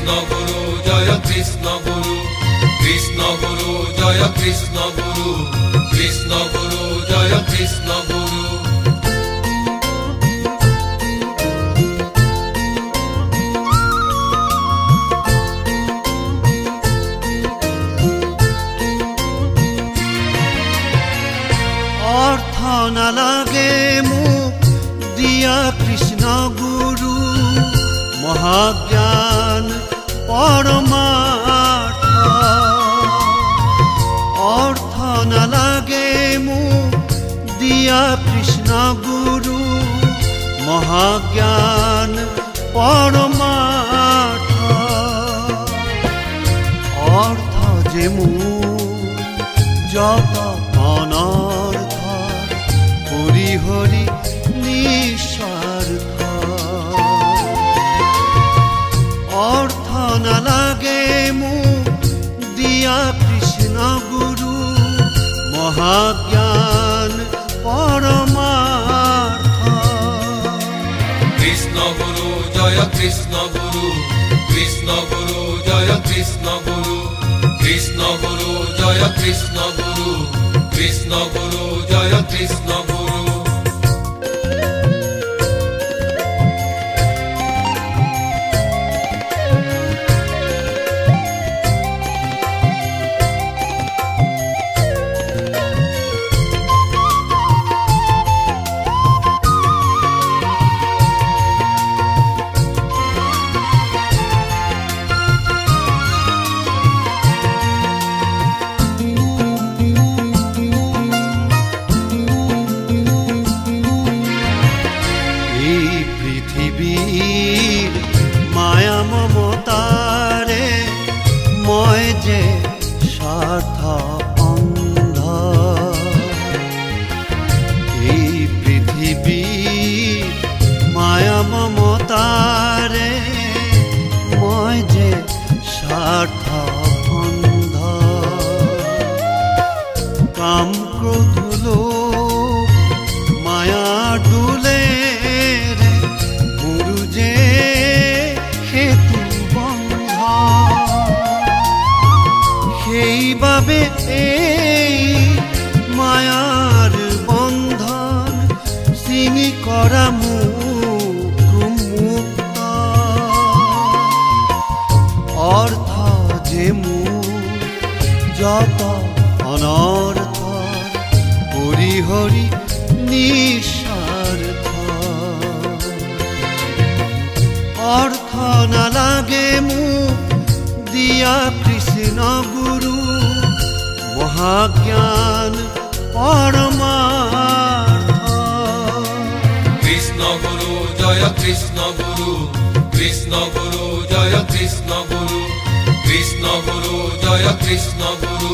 কৃষ্ণ গুরু জয় কৃষ্ণ গুরু, কৃষ্ণ গুরু জয় কৃষ্ণ গুরু, কৃষ্ণ গুরু জয় কৃষ্ণ গুরু। অর্থ না লাগে মুখ দিয়া কৃষ্ণ গুরু, মহাজ্ঞান পরমার্থ। অর্থ না লাগে মুখ দিয়া কৃষ্ণ গুরু, মহাজ্ঞান পরমার্থ। অর্থ যে মূল যত অনর্থ, হরি হরি নিঃস্বার্থ। অর্থ না লাগে মুখ দিয়া কৃষ্ণ গুরু, মহাজ্ঞান পরমার্থ। কৃষ্ণ গুরু জয় কৃষ্ণ গুরু, কৃষ্ণ গুরু জয় কৃষ্ণ গুরু, কৃষ্ণ গুরু জয় কৃষ্ণ গুরু, কৃষ্ণ গুরু জয় কৃষ্ণ গুরু। মায়া মমতারে মই যে স্বার্থ অন্ধ। এই পৃথিবী মায়া মমতারে মই যে স্বার্থ অন্ধ। কাম ক্রোধ লোভ মায়া ডুলে সেইবাবে এই মায়ার বন্ধন ছিঙি কৰা মুক্ত। অর্থ যে মূল যত অনর্থ, হরি হরি নিঃস্বার্থ। অর্থ না লাগে মুখ দিয়া কৃষ্ণ গুরু, মহাজ্ঞান পরমার্থ। কৃষ্ণ গুরু জয় কৃষ্ণ গুরু, কৃষ্ণ গুরু জয় কৃষ্ণ গুরু, কৃষ্ণ গুরু জয় কৃষ্ণ গুরু,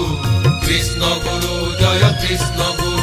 কৃষ্ণ গুরু জয় কৃষ্ণ গুরু।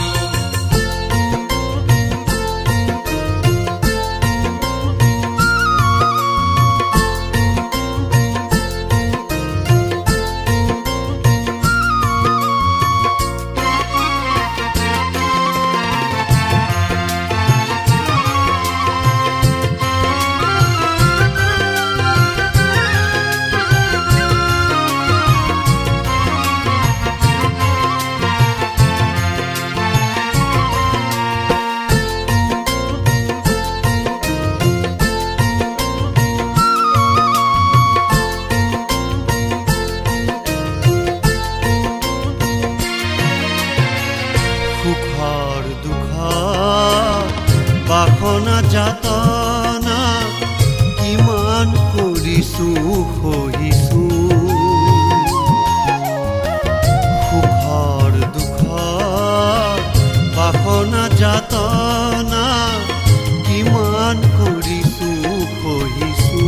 সুখৰ দুখৰ বাসনা যাতনা কিমান কৰিছো সহিছো। সুখৰ দুখৰ বাসনা যাতনা কিমান কৰিছো সহিছো।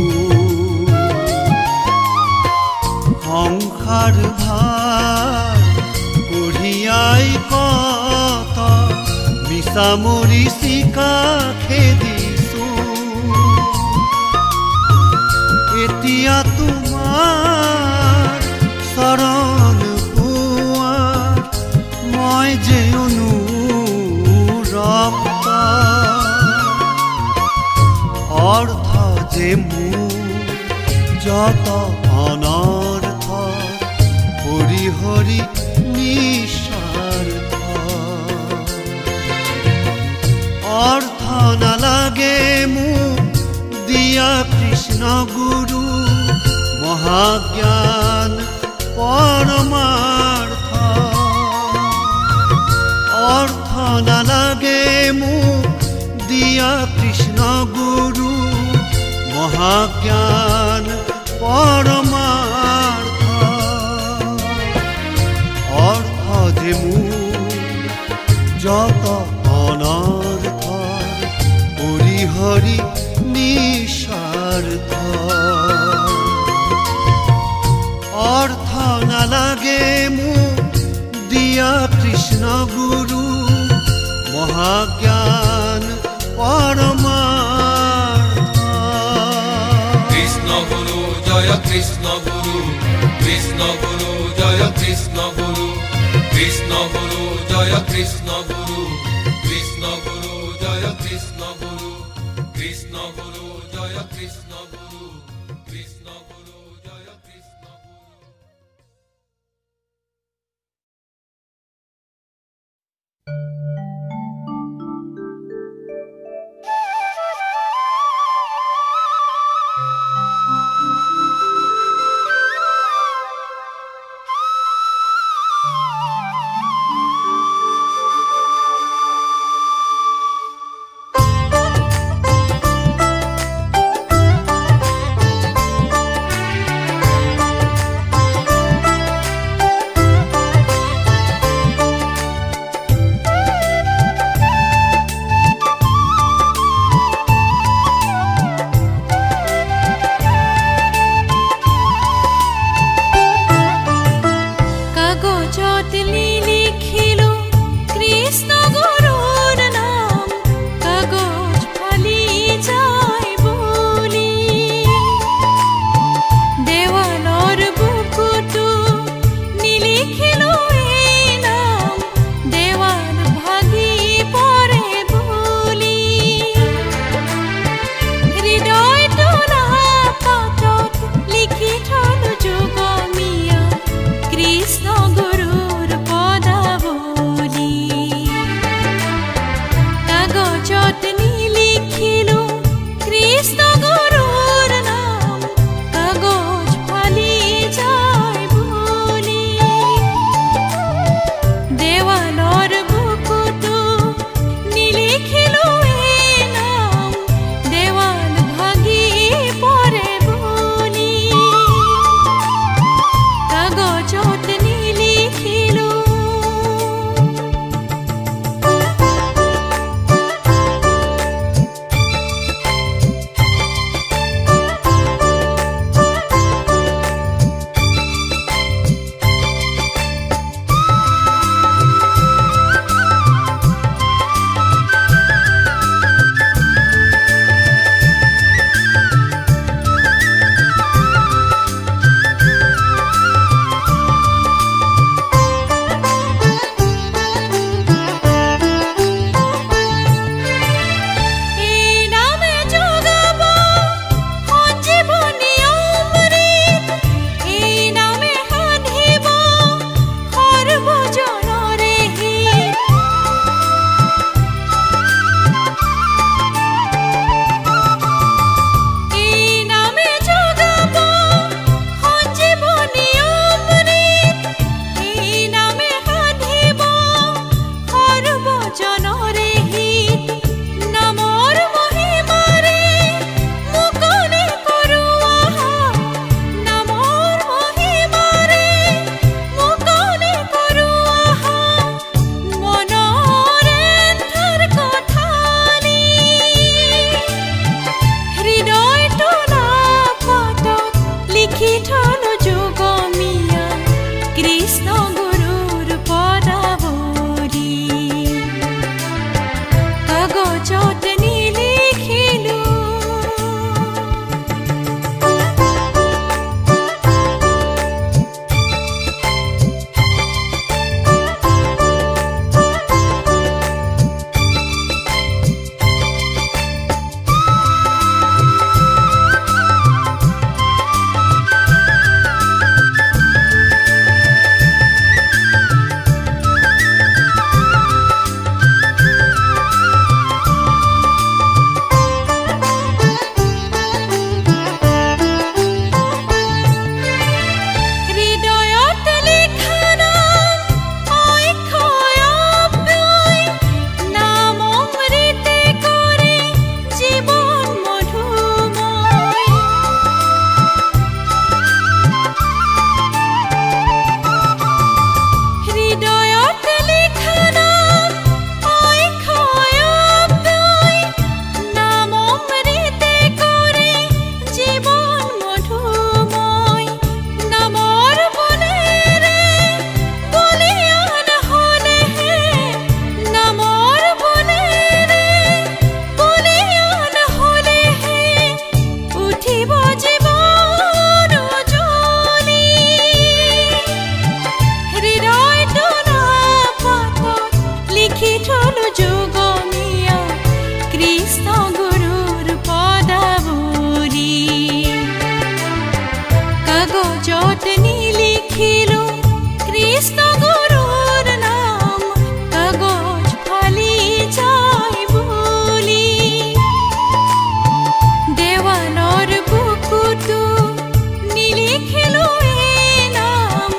সংসাৰ ভাৰ কঢ়িয়াই কত মিছা মৰিচিকা খেদিছো। এতিয়া তোমাৰ চৰণ পোৱাৰ মই যে অনুৰক্ত। অৰ্থ যে মূল যত অনৰ্থ হৰি হৰি নিস্বাৰ্থ। অৰ্থ নালাগে মোক দিয়া কৃষ্ণ গুৰু, মহাজ্ঞান পৰমাৰ্থ। অৰ্থ নালাগে মোক দিয়া কৃষ্ণ গুৰু, মহাজ্ঞান পৰমাৰ্থ। অৰ্থ যে মোৰ যত অনৰ্থ হৰি হৰি নিস্বাৰ্থ। অৰ্থ নালাগে মোক দিয়া কৃষ্ণ গুৰু, মহাজ্ঞান পৰমাৰ্থ। কৃষ্ণ গুৰু জয় কৃষ্ণ গুৰু, কৃষ্ণ গুৰু জয় কৃষ্ণ গুৰু, কৃষ্ণ গুৰু জয় কৃষ্ণ গুৰু, কৃষ্ণ গুৰু জয় কৃষ্ণ গুৰু, কৃষ্ণ গুৰু জয় কৃষ্ণ গুৰু, কৃষ্ণ গুৰু জয় কৃষ্ণ গুৰু। পাতত নিলিখিলো কৃষ্ণ গুৰুৰ নাম কাগজ ফালি যায় বুলি দেৱালৰ বুকুতো নিলিখিলো এই নাম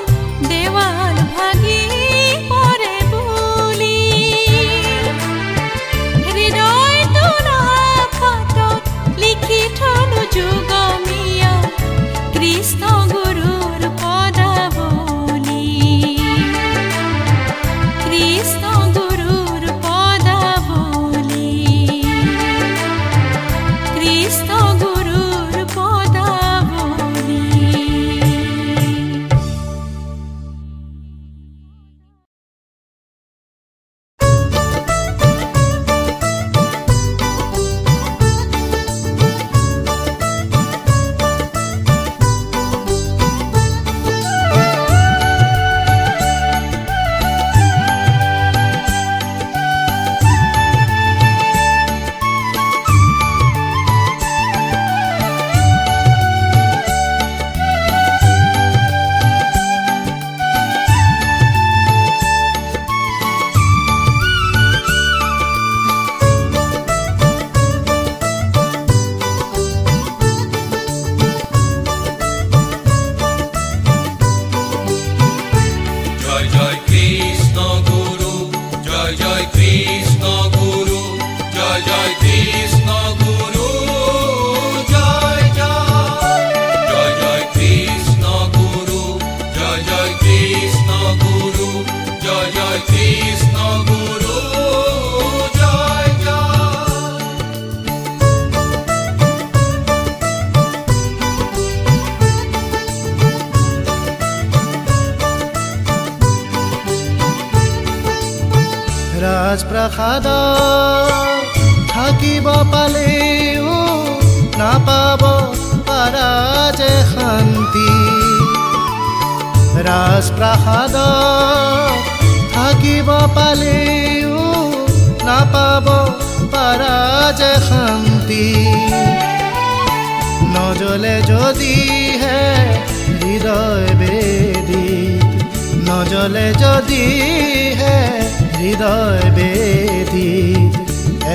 দেৱাল ভাগি পৰে বুলি হৃদয়টো পাতত লিখি থলো যুগমীয়া কৃষ্ণ গুৰুৰ পদাৱলী কৃষ্ণ গুৰুৰ পদাৱলী কৃষ্ণ গুৰুৰ পদাৱলী জয় জয় কৃষ্ণ গুরু জয় জয় কৃষ্ণ গুরু জয় জয় কৃষ্ণ গুরু জয় জয় জয় কৃষ্ণ গুরু জয় জয় কৃষ্ণ গুরু জয় জয় কৃষ্ণ গুরু জয় জয় ৰাজপ্ৰাসাদ থাকিব পালেও নাপাব পাৰা যে শান্তি ৰাজপ্ৰাসাদ থাকিব পালেও নাপাব পাৰা যে শান্তি নজলে যদিহে হৃদয় বেদিত নজলে যদিহে হৃদয় বেদিত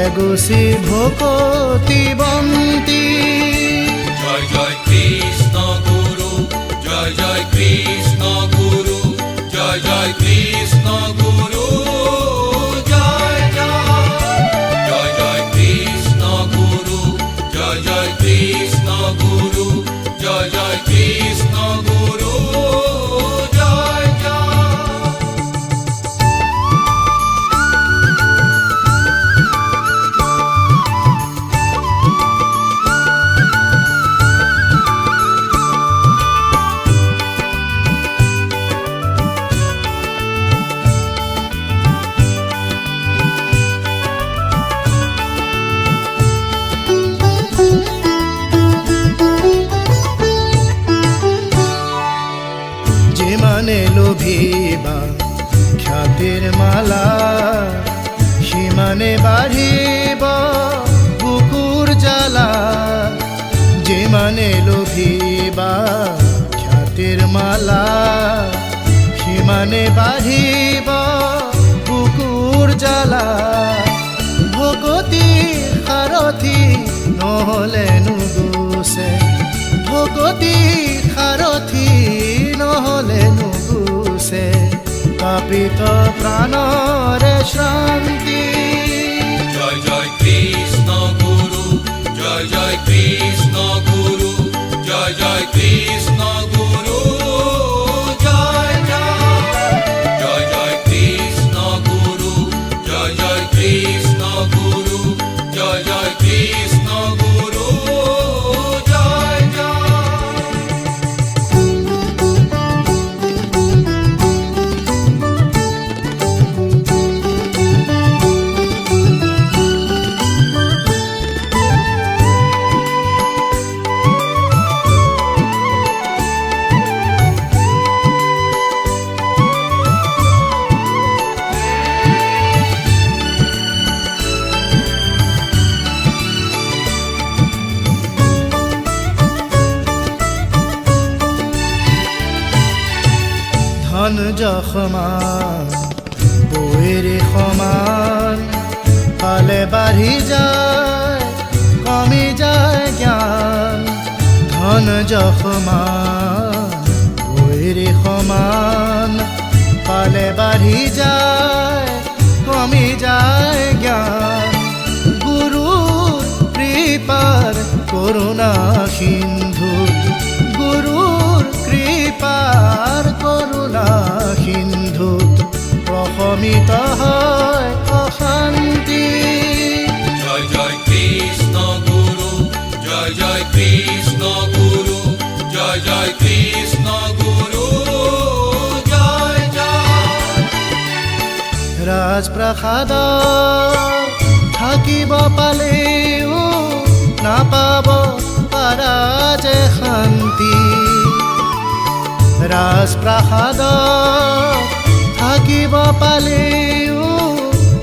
এগুচি ভকতি বন্তি জয় জয় কৃষ্ণ গুরু জয় জয় কৃষ্ণ গুরু জয় জয় কৃষ্ণ গুরু জয় জয় জয় কৃষ্ণ গুরু জয় জয় কৃষ্ণ গুরু জয় জয় কৃষ্ণ গুরু জয় জয় যিমানে লোভিবা খ্যাতিৰ মালা সিমানে বাঢ়িব বুকুৰ জ্বালা যিমানে লোভিবা খ্যাতিৰ মালা সিমানে বাঢ়িব বুকুৰ জ্বালা ভকতি সাৰথি নহলে নুগুচে ভকতি সাৰথি নহলে নুগুচে পাপিত প্ৰাণৰে শ্ৰান্তি জয় জয় কৃষ্ণ গুরু জয় জয় কৃষ্ণ গুরু জয় জয় কৃষ্ণ গুরু জয় জয় জয় কৃষ্ণ গুরু জয় জয় কৃষ্ণ গুরু জয় জয় কৃষ্ণ গুরু জয় জয় ধন যশমান বৈৰী সমান পালে বাঢ়ি যায় কমি যায় জ্ঞান ধন যশমান বৈৰী সমান পালে বাঢ়ি যায় কমি যায় জ্ঞান গুৰুৰ কৃপাৰ কৰুণা সিন্ধুত গুৰুৰ কৃপাৰ করুণা সিন্ধুত প্রশমিত হয় অশান্তি জয় জয় কৃষ্ণ গুরু জয় জয় কৃষ্ণ গুরু জয় জয় কৃষ্ণ গুরু জয় জয় রাজপ্রাসাদ থাকিব পালেও নাপাব পাৰা যে শান্তি ৰাজপ্ৰাসাদ থাকিব পালেও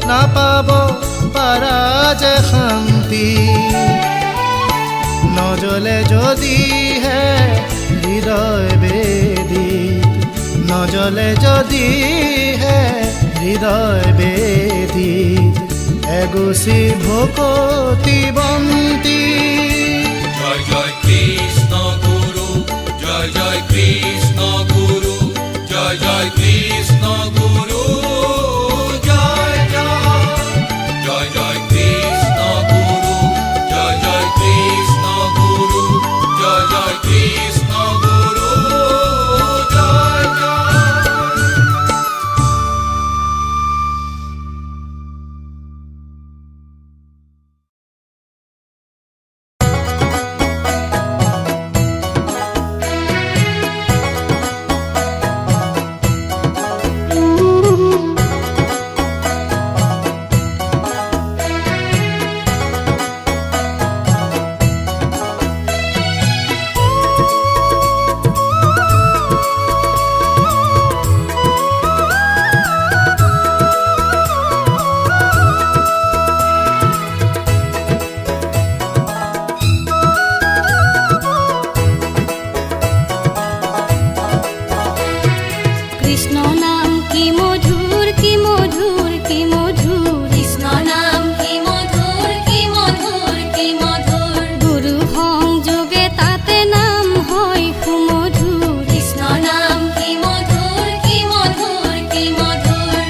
নাপাব পাৰা যে শান্তি নজলে যদিহে হৃদয় বেদীত নজলে যদিহে হৃদয় বেদীত এগুচি ভকতি বন্তি জয় জয় কৃষ্ণ গুরু জয় জয় কৃষ্ণ গুরু জয় জয় কৃষ্ণ গুরু জয় জয় জয় জয় কৃষ্ণ গুরু জয় জয় কৃষ্ণ গুরু জয় জয় কৃষ্ণ গুরু জয় জয় কৃষ্ণ নাম কি মধুর কি মধুর কি মধুর কৃষ্ণ নাম কি মধুর কি মধুর কি মধুর গুরু সংযোগে তাতে নাম হয় সুমধুর কৃষ্ণ নাম কি মধুর কি মধুর কি মধুর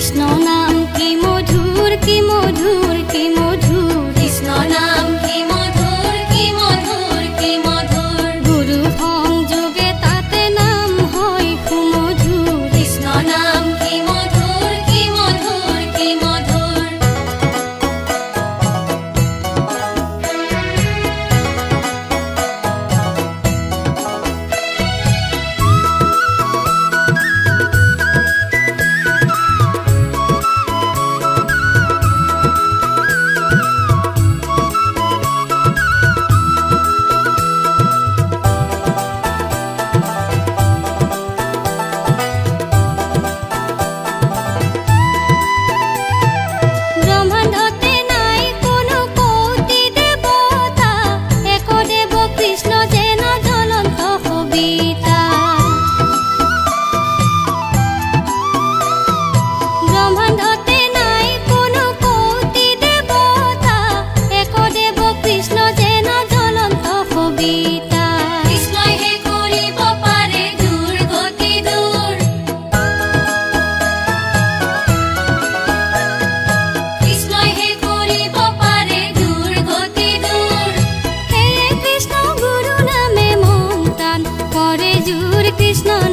কৃষ্ণ নাম কি মধুর কি মধুর কি মধুর কৃষ্ণ নাম কি মধুর কি মধুর কি মধুর গুরু সংযোগে তাতে নাম হয় সুমধুর কৃষ্ণ নাম কি মধুর কি মধুর কি মধুর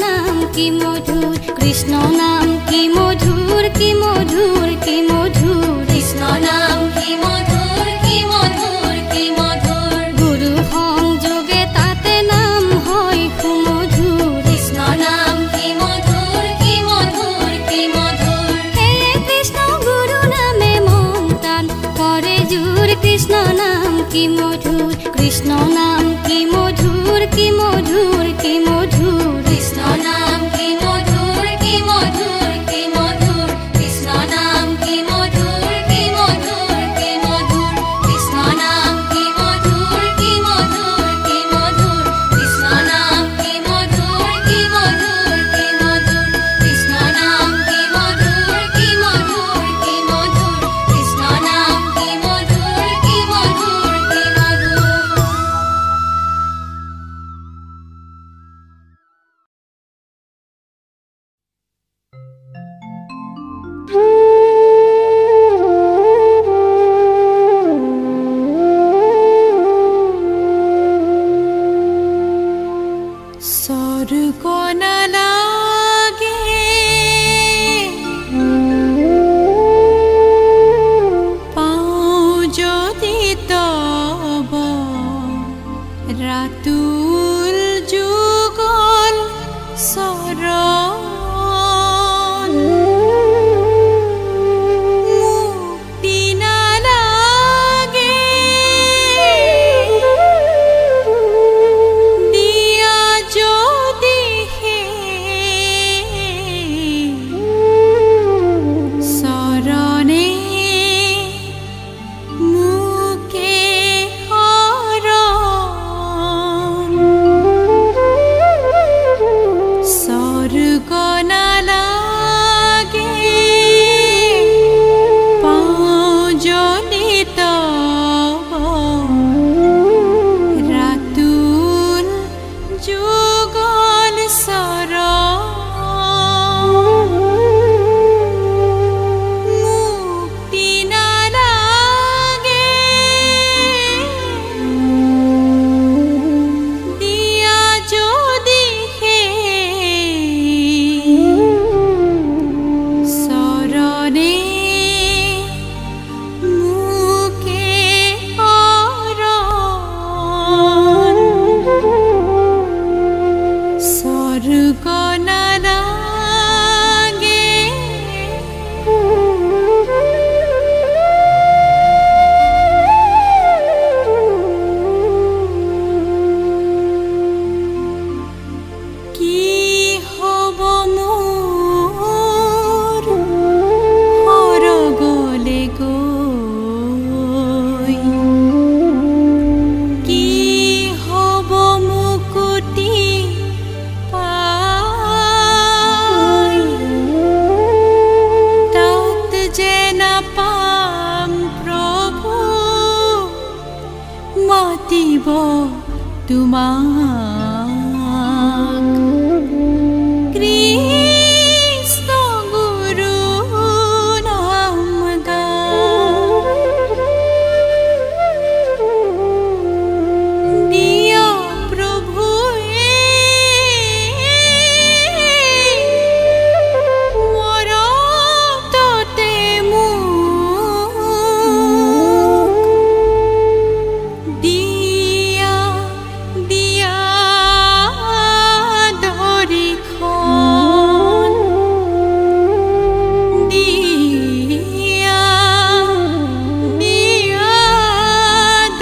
নাম কি মধুর, কৃষ্ণ নাম কি মধুর, কি মধুর, কি মধুর, কৃষ্ণ নাম কি মধুর, কি মধুর, কি মধুর, গুরু সংযোগে তাতে নাম হয় সুমধুর, কৃষ্ণ নাম কি মধুর, কি মধুর, কি মধুর, হে কৃষ্ণ গুরু নামে মন টান করে জোর, কৃষ্ণ নাম কি মধুর, কৃষ্ণ নাম কি মধুর, কি মধুর, কি মধুর, কৃষ্ণ নাম কি মধুর, কি মধুর, কি মধুর, কৃষ্ণ নাম কি মধুর, কি মধুর, কি মধুর, কৃষ্ণ নাম কি মধুর, কি মধুর, কি মধুর, কৃষ্ণ নাম কি মধুর, কি মধুর, কি মধুর, কৃষ্ণ নাম কি মধুর, কি মধুর, কি মধুর, কৃষ্ণ নাম কি মধুর, কি মধুর, কি স্বর্গ না লাগে পাও যদি তব রাতুল যুগল শরণ মুক্তি না লাগে দিয়া যদি হে শরণে মুকে হরণ স্বর্গ না লাগে পাও যদি তব রাতুল যুগল শরণ মুক্তি না লাগে দিয়া যদি হে শরণে মুকে হরণ স্বর্গ না লাগে কি হব মোর হরগলে গৈ কি হব মুকুতি পাই তাত যে নাপাম প্রভু মাতিব তোমাক কৃষ্ণ গুরু নাম দিয়া প্রভু মরততে মুক দিয়া দিয়া দরিখন দিয়া দিয়া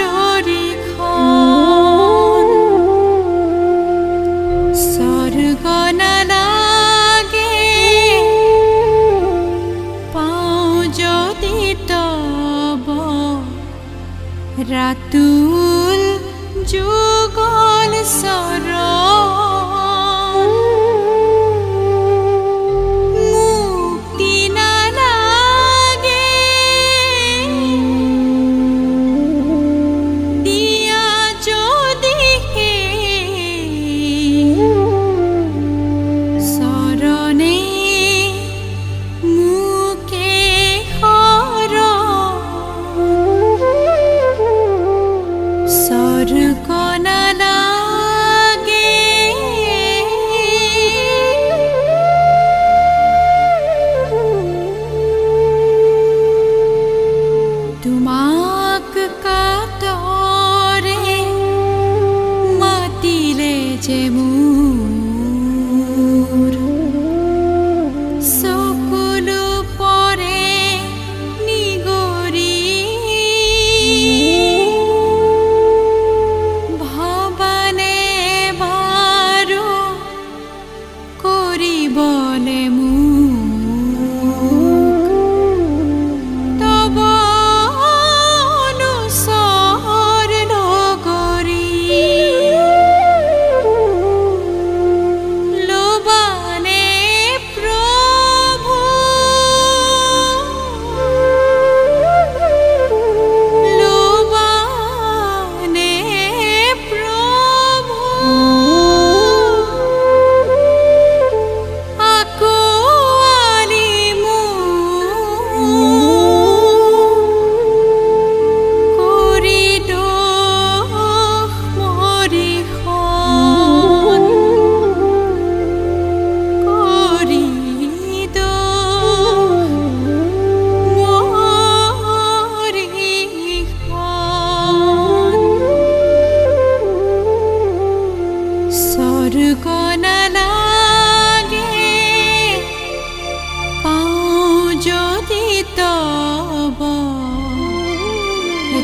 দরিখন স্বর্গ না লাগে পাও যদি তব রাতুল যুগল শরণ মুক্তি না লাগে দিয়া যদি হে শরণে মুকে হরণ স্বর্গ না লাগে বলে তব অনুসর নগরী লোবানে প্রভু লোবানে প্রভু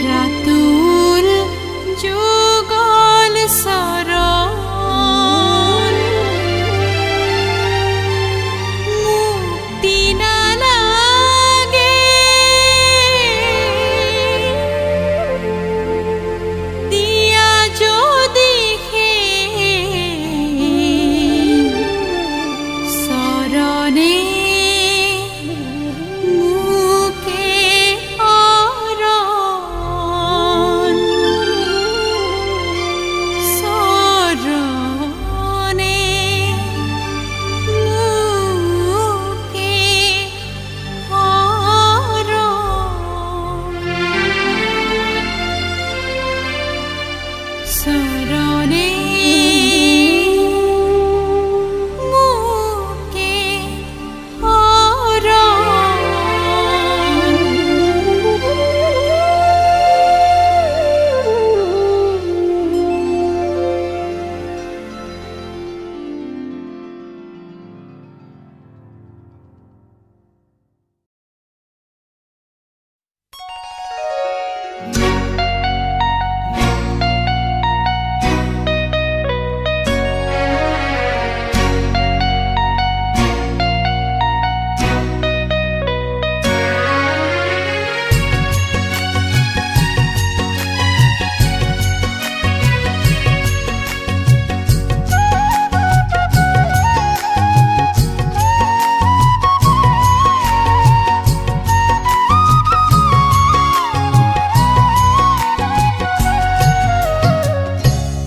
রাতুল যুগল সরণ মুক্তি না লাগে দিয়া যদি হে শরণে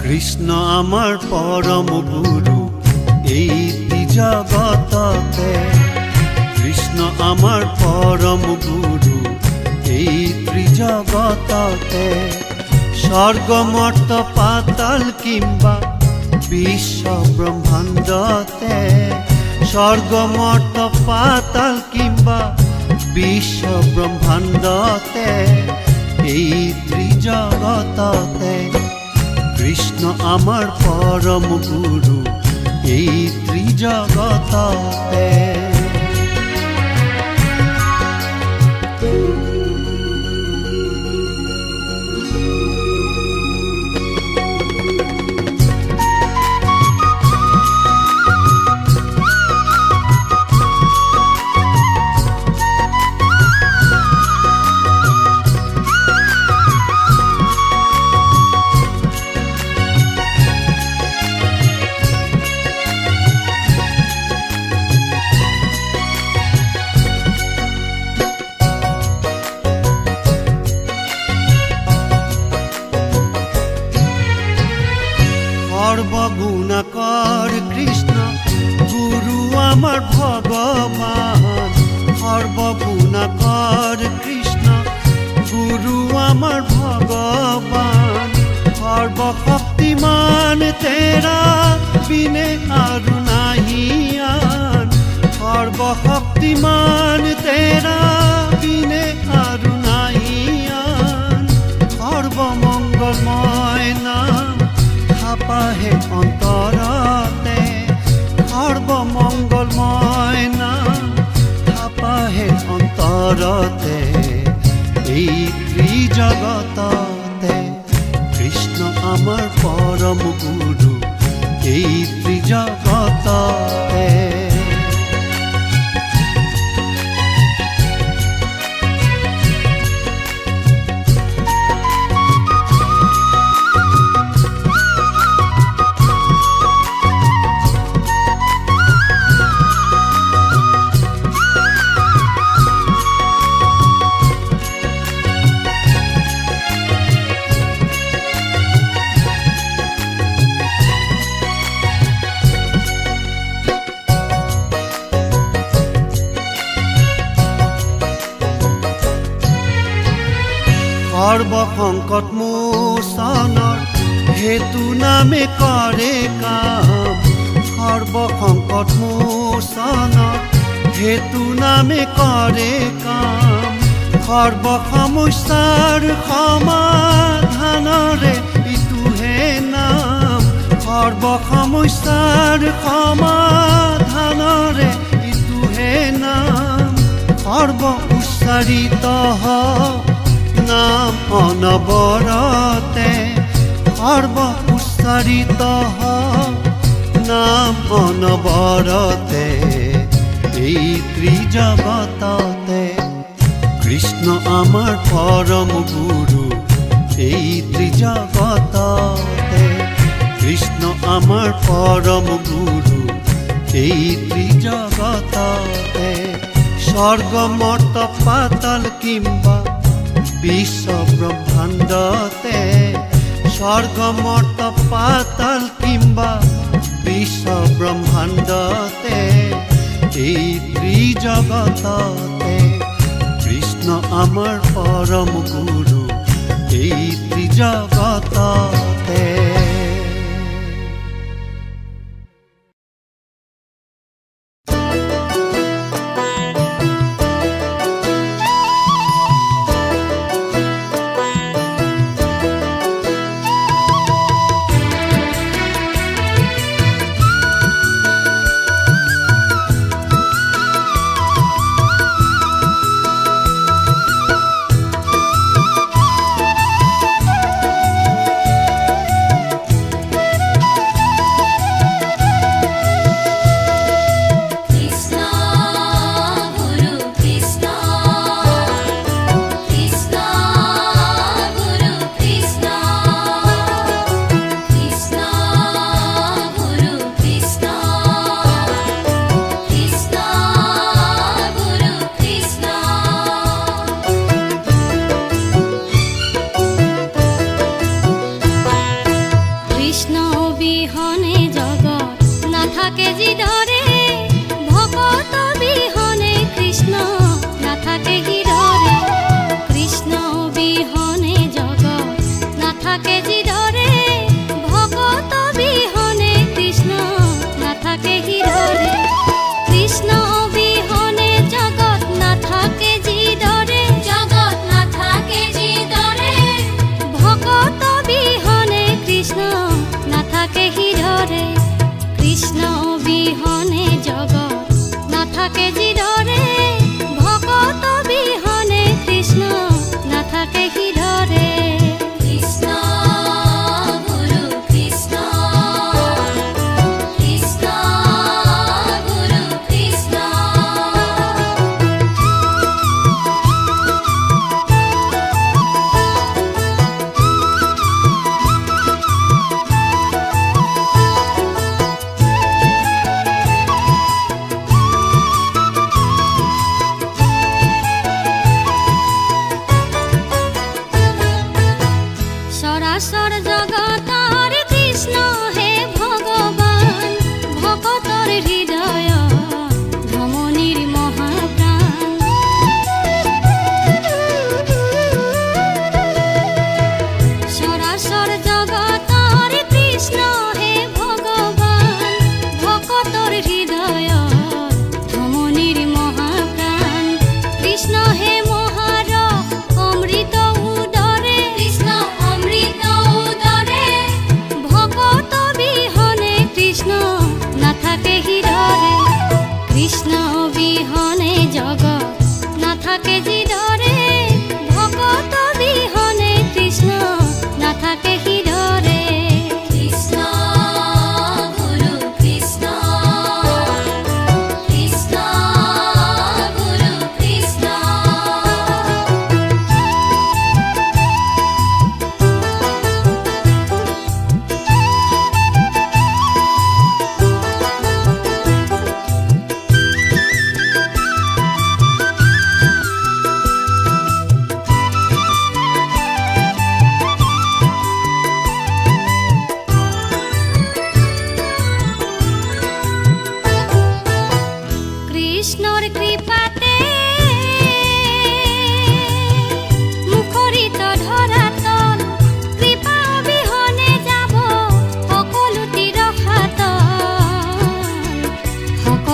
কৃষ্ণ আমার পরম গুরু এই জগততে কৃষ্ণ আমার পরম গুরু এই ত্রিজগততে স্বর্গমর্ত পাতাল কিংবা বিশ্ব ব্রহ্মাণ্ডতে স্বর্গমর্ত পাতাল কিংবা বিশ্ব ব্রহ্মাণ্ডতে এই ত্রিজগততে কৃষ্ণ আমার পরম গুরু এই ত্রিজগততে সর্বগুণাকর কৃষ্ণ গুরু আমার ভগবান সর্বগুণাকর কৃষ্ণ গুরু আমার ভগবান সর্বশক্তিমান তেরা বিনে আৰু নাহিয়ান সৰ্বশক্তিমান তেৰা বিনে আৰু নাহিয়ান সৰ্বমঙ্গলময় নাম থাপাহে অন্তৰতে সৰ্বমঙ্গলময় নাম থাপাহে অন্তৰতে এই ত্ৰিজগততে কৃষ্ণ আমাৰ পৰম গুৰু এই ত্ৰিজগততে সৰ্বসংকট মোচনৰ হেতু নামে কৰে কাম সৰ্বসংকট মোচনৰ হেতু নামে কৰে কাম সৰ্বসমস্যাৰ সমাধানৰে ইটোহে নাম সৰ্বসমস্যাৰ সমাধানৰে ইটোহে নাম সৰ্ব উচ্চাৰিত নাম অনবৰতে সৰ্ব উচ্চাৰিত নাম অনবৰতে এই ত্ৰিজগততে কৃষ্ণ আমাৰ পৰম গুৰু এই ত্ৰিজগততে কৃষ্ণ আমাৰ পৰম গুৰু এই ত্ৰিজগততে স্বৰ্গ মৰ্ত পাতাল কিম্বা বিশ্ব ব্ৰহ্মাণ্ডতে স্বৰ্গ মৰ্ত পাতাল কিম্বা বিশ্ব ব্ৰহ্মাণ্ডতে এই ত্ৰিজগততে কৃষ্ণ আমাৰ পৰম গুৰু এই ত্ৰিজগততে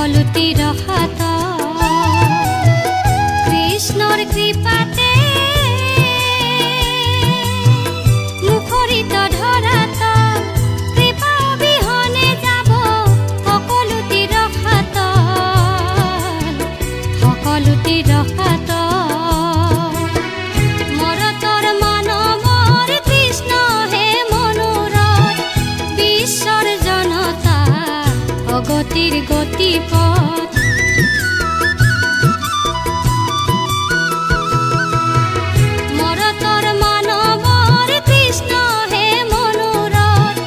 সকলোতে ৰখাত কৃষ্ণৰ কৃপাতে মুখৰিত ধৰাত কৃপা অবিহনে যাব সকলোতে ৰখাত সকলোতে ৰখাত মৰতৰ মানৱৰ কৃষ্ণ হে মনোৰত বিশ্বৰ জনতা অগতিৰ গতিপথ মৰতৰ মানৱৰ কৃষ্ণ হে মনোৰত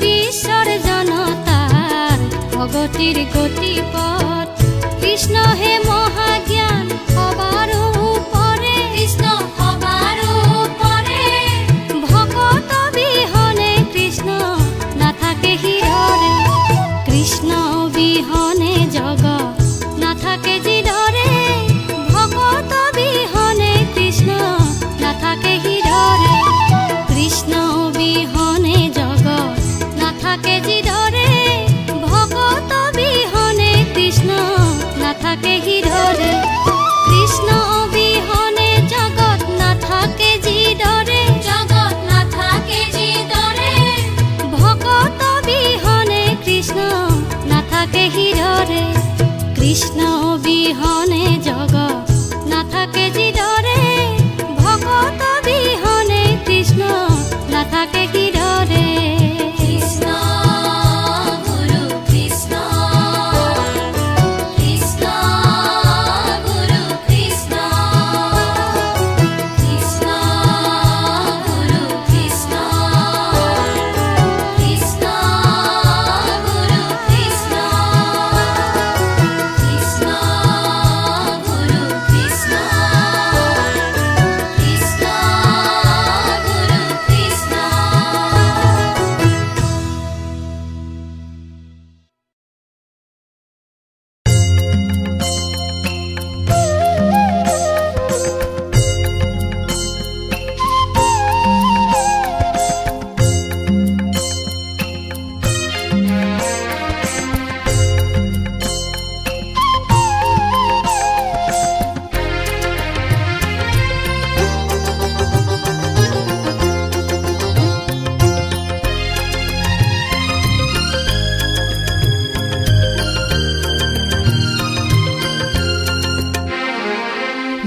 বিশ্বৰ জনতাৰ অগতিৰ গতিপথ কৃষ্ণ হে মহাজ্ঞান সবাৰ ওপৰে কৃষ্ণ সবাৰ ওপৰে ভকত বিহনে কৃষ্ণ নাথাকে হৃদৰে কৃষ্ণ বিহনে জগত নাথাকে যিদৰে ভকত বিহনে কৃষ্ণ নাথাকে হৃদৰে কৃষ্ণ বিহনে জগত নাথাকে যিদৰে ভকত বিহনে কৃষ্ণ নাথাকে হৃদৰে কৃষ্ণ বিহনে জগত নাথাকে যিদৰে জগত নাথাকে যিদৰে ভকত বিহনে কৃষ্ণ নাথাকে হৃদৰে কৃষ্ণ বিহনে জগত নাথাকে যিদৰে ভকত বিহনে কৃষ্ণ নাথাকে হৃদৰে কৃষ্ণ গুৰু কৃষ্ণ কৃষ্ণ গুৰু কৃষ্ণ কৃষ্ণ গুৰু কৃষ্ণ কৃষ্ণ গুৰু কৃষ্ণ কৃষ্ণ গুৰু কৃষ্ণ কৃষ্ণ গুৰু কৃষ্ণ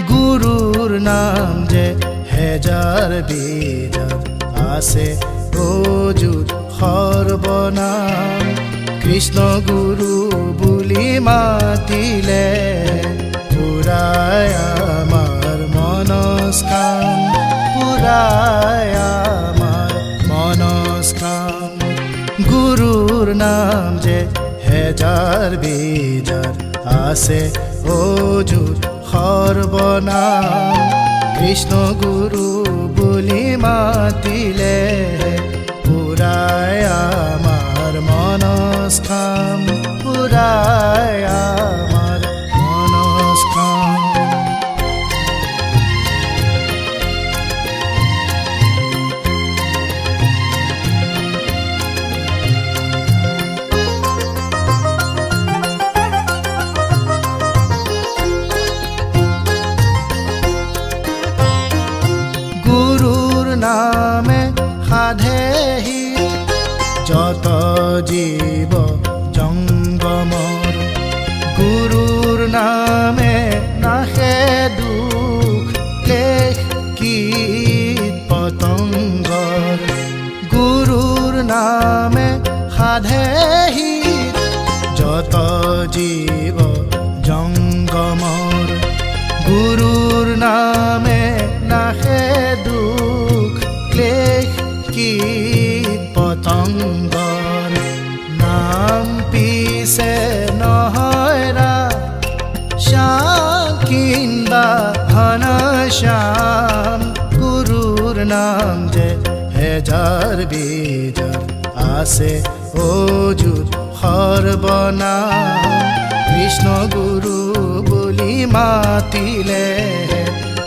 গুৰুৰ নাম যে হেজাৰ বিজাৰ আছে অযুত সৰ্বনাম কৃষ্ণ গুৰু বুলি মাতিলে পুৰাই আমাৰ মনস্কাম পুৰাই আমাৰ মনস্কাম গুৰুৰ নাম যে হেজাৰ বিজাৰ আছে অযুত সৰ্বনাম কৃষ্ণ গুৰু বুলি মাতিলে পুৰাই আমাৰ মনস্কাম পুৰাই আমাৰ মনস্কাম গুৰুৰ নামে সাধেহি যত জীৱ জংগমৰ গুৰুৰ নামে নাশে দুখ ক্লেশ কীট পতংগৰ গুৰুৰ নামে সাধেহি যত জীৱ জংগমৰ গুৰুৰ নামে নাশে দুখ ক্লেশ কীট পতংগৰ নাম পিছে নহয় শ্যাম কিংবা ঘনশ্যাম গুৰুৰ নাম যে হেজাৰ বিজাৰ আছে অযুত সৰ্বনাম কৃষ্ণ গুৰু বুলি মাতিলে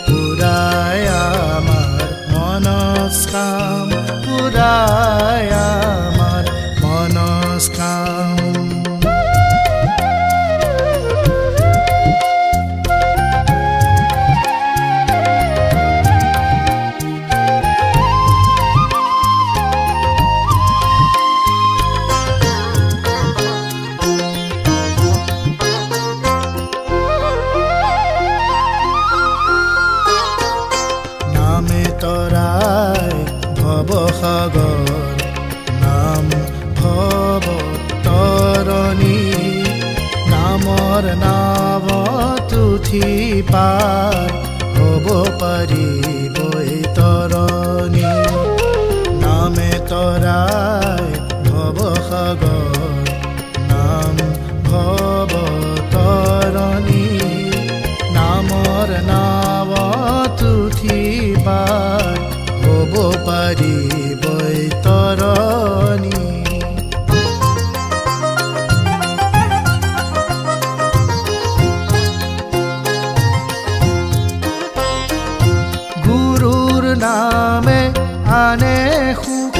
পুৰাই আমাৰ মনস্কাম পুৰাই আমাৰ মনস্কাম নামৰ নাৱত উঠি পাৰ হ'ব পাৰিবই তৰণি নামে তৰাই ভৱসাগৰ নাম ভৱতৰণি নামৰ নাৱত উঠি পাৰ হ'ব পাৰিবই তৰণি গুৰুৰ নামে আনে সুখ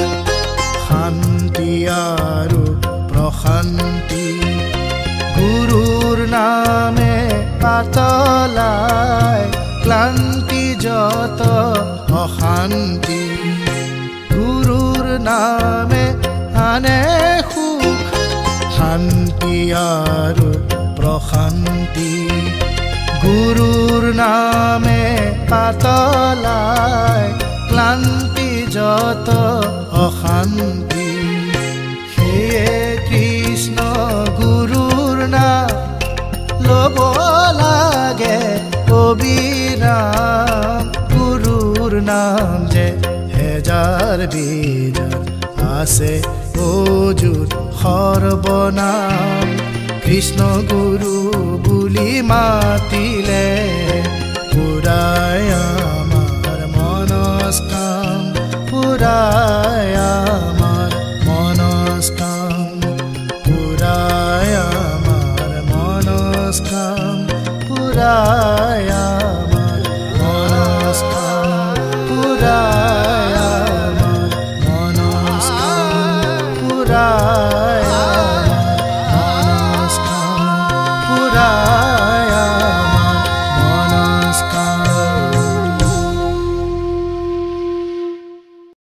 শান্তি আৰু প্ৰশান্তি গুৰুৰ নামে পাতলাই ক্লান্তি যত অশান্তি গুৰুৰ নামে আনে সুখ শান্তি আৰু প্ৰশান্তি গুৰুৰ নামে পাতলাই ক্লান্তি যত অশান্তি সেয়ে কৃষ্ণ গুৰুৰ নাম ল'ব লাগে অবিৰাম গুৰুৰ নাম যে হেজাৰ বিজাৰ আছে অযুত সৰ্বনাম কৃষ্ণ গুৰু বুলি মাতিলে পুৰাই আমাৰ মনস্কাম পুৰাই আমাৰ মনস্কাম পুৰাই আমাৰ মনস্কাম পুৰাই